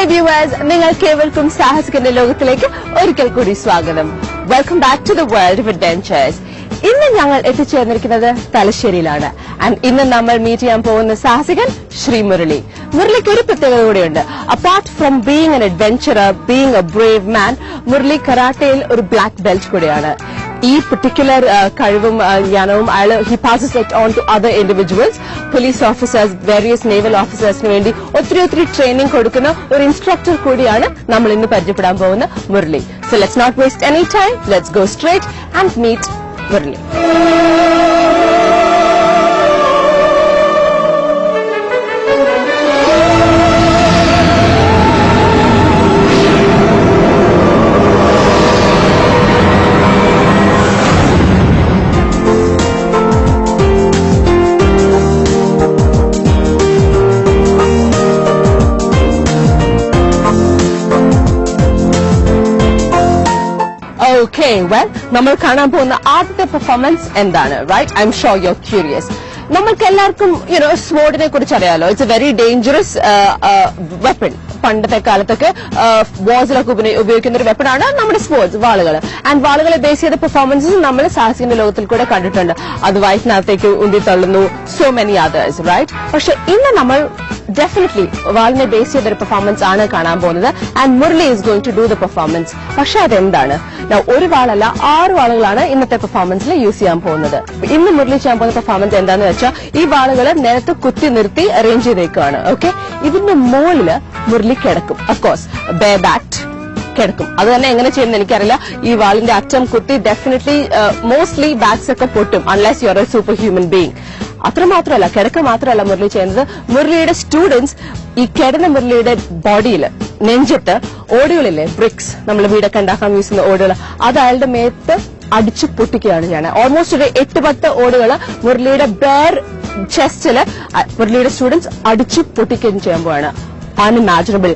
viewers, നിങ്ങൾക്കേവർക്കും സാഹസികന്റെ ലോകത്തിലേക്ക് ഒരിക്കൽ കൂടി സ്വാഗതം. Welcome back to the world of adventures. ഇന്ന് ഞങ്ങൾ എത്തിച്ചേർന്നിരിക്കുന്നത് തലശ്ശേരിയിലാണ്. ആൻഡ് ഇന്ന് നമ്മൾ മീറ്റ് ചെയ്യാൻ പോകുന്ന സാഹസികൻ ശ്രീ മുരളി. മുരളിക്ക് ഒരു പ്രത്യേകത കൂടിയുണ്ട്. Apart from being an adventurer, being a brave man, Murali കരാട്ടയിൽ ഒരു ബ്ലാക്ക് ബെൽറ്റ് കൂടിയാണ്. ഈ പർട്ടിക്കുലർ കഴിവും ജ്ഞാനവും അയാൾ he passes it on to other individuals, police officers, various naval ഓഫീസേഴ്സിന് വേണ്ടി ഒത്തിരി ട്രെയിനിങ് കൊടുക്കുന്ന ഒരു ഇൻസ്ട്രക്ടർ കൂടിയാണ് നമ്മൾ ഇന്ന് പരിചയപ്പെടാൻ പോകുന്ന Murali. So let's not waste any time, let's go straight and meet Murali. Okay, well, നമ്മൾ കാണാൻ പോകുന്ന ആദ്യത്തെ പെർഫോമൻസ് എന്താണ്? Right, I'm sure you are curious. നമ്മൾക്ക് എല്ലാവർക്കും സ്വോർഡിനെ കുറിച്ച് അറിയാലോ. It's a very dangerous weapon. പണ്ടത്തെ കാലത്തൊക്കെ വാഴ്സിലൊക്കെ ഉപയോഗിക്കുന്ന ഒരു വെപ്പണാണ് നമ്മുടെ സ്പോർട്സ്, വാളുകൾ. ആൻഡ് വാളുകളെ ബേസ് ചെയ്ത പെർഫോമൻസസ് നമ്മൾ സാഹസികന്റെ ലോകത്തിൽ കൂടെ കണ്ടിട്ടുണ്ട്. അത് വയറ്റിനകത്തേക്ക് ഉന്തിത്തള്ളുന്നു, സോ മെനി അതേഴ്സ്, റൈറ്റ്. പക്ഷെ ഇന്ന് നമ്മൾ ഡെഫിനറ്റ്ലി വാളിനെ ബേസ് ചെയ്ത ഒരു പെർഫോമൻസ് ആണ് കാണാൻ പോകുന്നത്. And Murali is going to do the performance. പക്ഷെ അതെന്താണ്? ഒരു വാളല്ല, 6 വാളുകളാണ് ഇന്നത്തെ പെർഫോമൻസിൽ യൂസ് ചെയ്യാൻ പോകുന്നത്. ഇന്ന് മുരളി ചെയ്യാൻ പോകുന്ന പെർഫോമൻസ് എന്താന്ന് വെച്ചാൽ ഈ വാളുകൾ നിലത്ത് കുത്തി നിർത്തി അറേഞ്ച് ചെയ്തേക്കാണ്. ഓക്കെ, ഇതിന്റെ മുകളില് മുരളി കിടക്കും. അഫ്കോഴ്സ് ബേ ബാക്ട് കിടക്കും. അത് തന്നെ എങ്ങനെ ചെയ്യുന്നത് എനിക്കറിയില്ല. ഈ വാളിന്റെ അറ്റം കുത്തി ഡെഫിനറ്റ്ലി മോസ്റ്റ്ലി ബാക്സ് ഒക്കെ പൊട്ടും, unless you are a super human being. അത്രമാത്രമല്ല, കിടക്ക മാത്രമല്ല മുരളി ചെയ്യുന്നത്. മുരളിയുടെ സ്റ്റുഡൻസ് ഈ കിടന്ന മുരളിയുടെ ബോഡിയിൽ നെഞ്ചത്ത് ഓടുകളില്ലേ, ബ്രിക്സ്, നമ്മൾ വീടൊക്കെ ഉണ്ടാക്കാൻ യൂസ് ചെയ്യുന്ന ഓടുകൾ, അത് അയാളുടെ മേത്ത് അടിച്ചു പൊട്ടിക്കുകയാണ് ഞാൻ. ഓൾമോസ്റ്റ് ഒരു 8-10 ഓടുകൾ മുരളിയുടെ ബെയർ ചെസ്റ്റില് മുരളിയുടെ സ്റ്റുഡൻസ് അടിച്ചു പൊട്ടിക്കുകയും ചെയ്യാൻ പോവാണ്. അൺഇമാജിനബിൾ.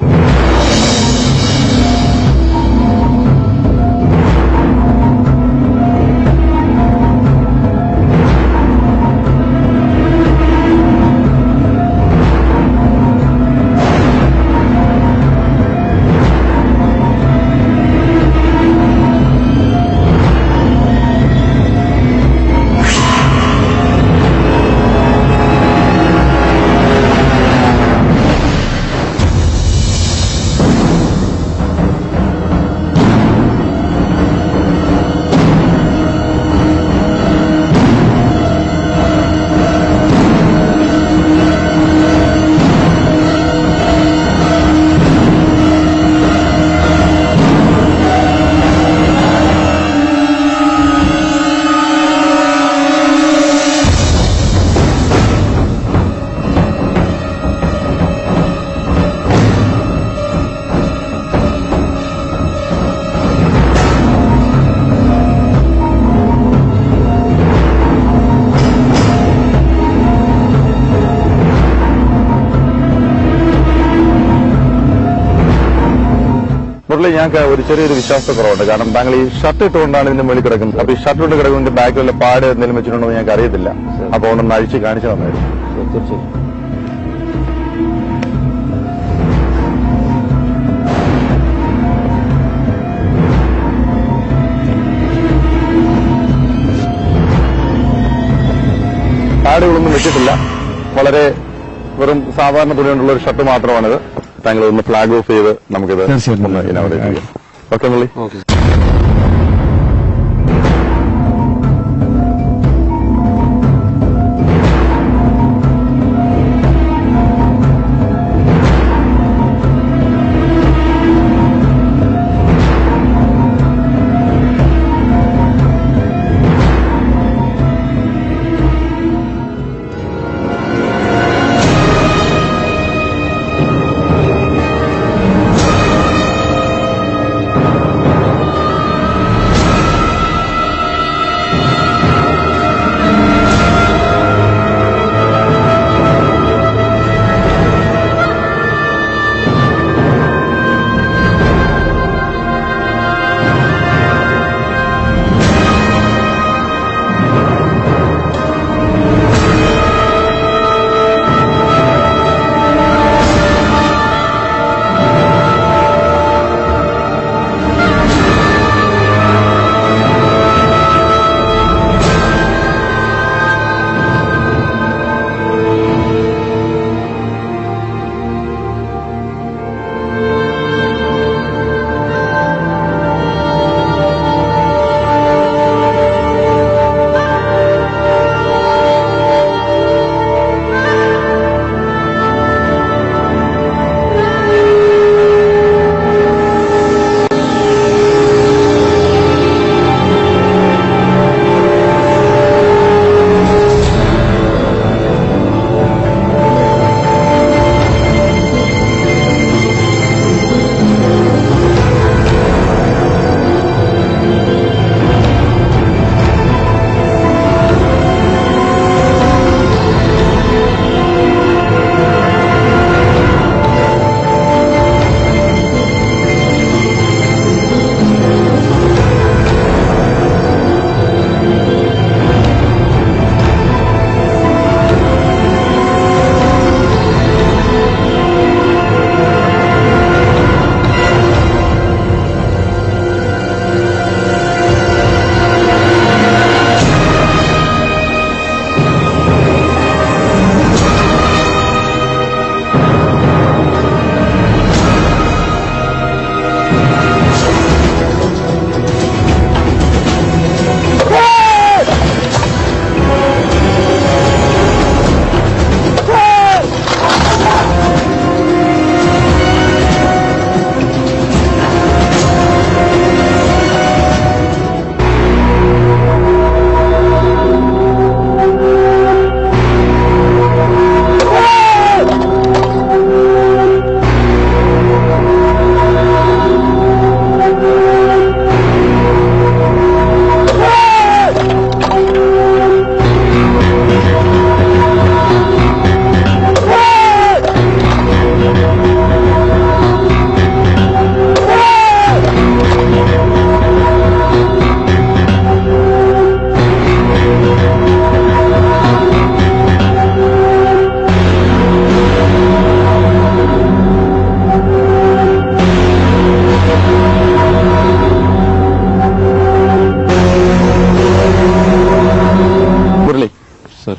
മുരളി, ഞങ്ങൾക്ക് ഒരു ചെറിയൊരു വിശ്വാസക്കുറവുണ്ട്. കാരണം താങ്കൾ ഈ ഷർട്ട് ഇട്ടുകൊണ്ടാണ് ഇതിന്റെ മുകളിൽ കിടക്കുന്നത്. അപ്പൊ ഈ ഷർട്ട് കൊണ്ട് കിടക്കുന്നതിന്റെ ബാക്കിലുള്ള പാട് എന്തെങ്കിലും വെച്ചിട്ടുണ്ടോ എന്ന് ഞങ്ങൾക്ക് അറിയത്തില്ല. അപ്പൊ ഒന്ന് അഴിച്ച് കാണിച്ചു തന്നായിരുന്നു. തീർച്ചയായും. പാടുകളൊന്നും വെച്ചിട്ടില്ല. വളരെ വെറും സാധാരണ തുണി കൊണ്ടുള്ള ഒരു ഷർട്ട് മാത്രമാണിത്. താങ്കൾ ഒന്ന് ഫ്ലാഗ് ഓഫ് ചെയ്ത് നമുക്കിത് ഒന്ന് ഇനവിടെ ചെയ്യാം. ഓക്കെ മുരളി?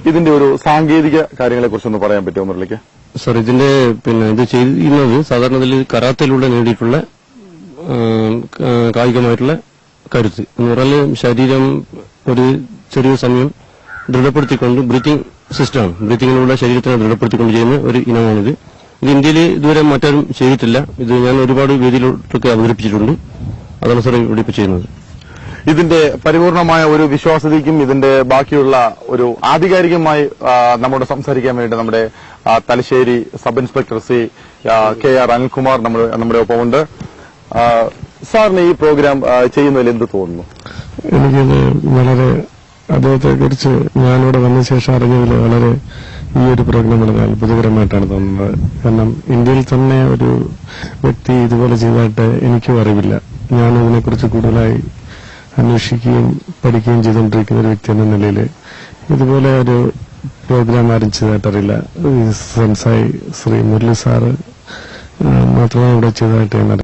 ഇതിന്റെ ഒരു സാങ്കേതിക കാര്യങ്ങളെ കുറിച്ചൊന്ന് പറയാൻ പറ്റുമോ മുരളിക്ക്? സർ, ഇതിന്റെ ഇത് ചെയ്യുന്നത് സാധാരണ ഇതിൽ കരാത്തയിലൂടെ നേടിയിട്ടുള്ള കായികമായിട്ടുള്ള കരുത്ത് എന്ന് പറഞ്ഞാൽ ശരീരം ഒരു ചെറിയ സമയം ദൃഢപ്പെടുത്തിക്കൊണ്ട് ബ്രീത്തിങ് സിസ്റ്റമാണ്. ബ്രീത്തിങ്ങിലൂടെ ശരീരത്തിനെ ദൃഢപ്പെടുത്തിക്കൊണ്ട് ചെയ്യുന്ന ഒരു ഇനമാണിത്. ഇത് ഇന്ത്യയിൽ ഇതുവരെ മറ്റാരും ചെയ്തിട്ടില്ല. ഇത് ഞാൻ ഒരുപാട് വേദിയിലൊക്കെ അവതരിപ്പിച്ചിട്ടുണ്ട്. അതാണ് സാർ ഇവിടെ ഇപ്പോൾ ചെയ്യുന്നത്. ഇതിന്റെ പരിപൂർണമായ ഒരു വിശ്വാസ്യതയ്ക്കും ഇതിന്റെ ബാക്കിയുള്ള ഒരു ആധികാരികമായി നമ്മോട് സംസാരിക്കാൻ വേണ്ടി നമ്മുടെ Thalassery sub inspector Shri KR Anilkumar നമ്മുടെ ഒപ്പമുണ്ട്. സാറിന് ഈ പ്രോഗ്രാം ചെയ്യുന്നതിൽ എന്ത് തോന്നുന്നു? എനിക്കിത് വളരെ അദ്ദേഹത്തെക്കുറിച്ച് ഞാനിവിടെ വന്ന ശേഷം അറിഞ്ഞതിൽ വളരെ ഈ ഒരു പ്രോഗ്രാം വളരെ അത്ഭുതകരമായിട്ടാണ് തോന്നുന്നത്. കാരണം ഇന്ത്യയിൽ തന്നെ ഒരു വ്യക്തി ഇതുപോലെ ചെയ്തതായിട്ട് എനിക്കും അറിവില്ല. ഞാനതിനെക്കുറിച്ച് കൂടുതലായി അന്വേഷിക്കുകയും പഠിക്കുകയും ചെയ്തുകൊണ്ടിരിക്കുന്ന ഒരു വ്യക്തി എന്ന നിലയിൽ ഇതുപോലെ ഒരു പ്രോഗ്രാം ആരും ചെയ്തതായിട്ടറിയില്ല. സെൻസായി ശ്രീ മുരളി സാറ് മാത്രമേ ഇവിടെ ചെയ്തതായിട്ട് ഞാൻ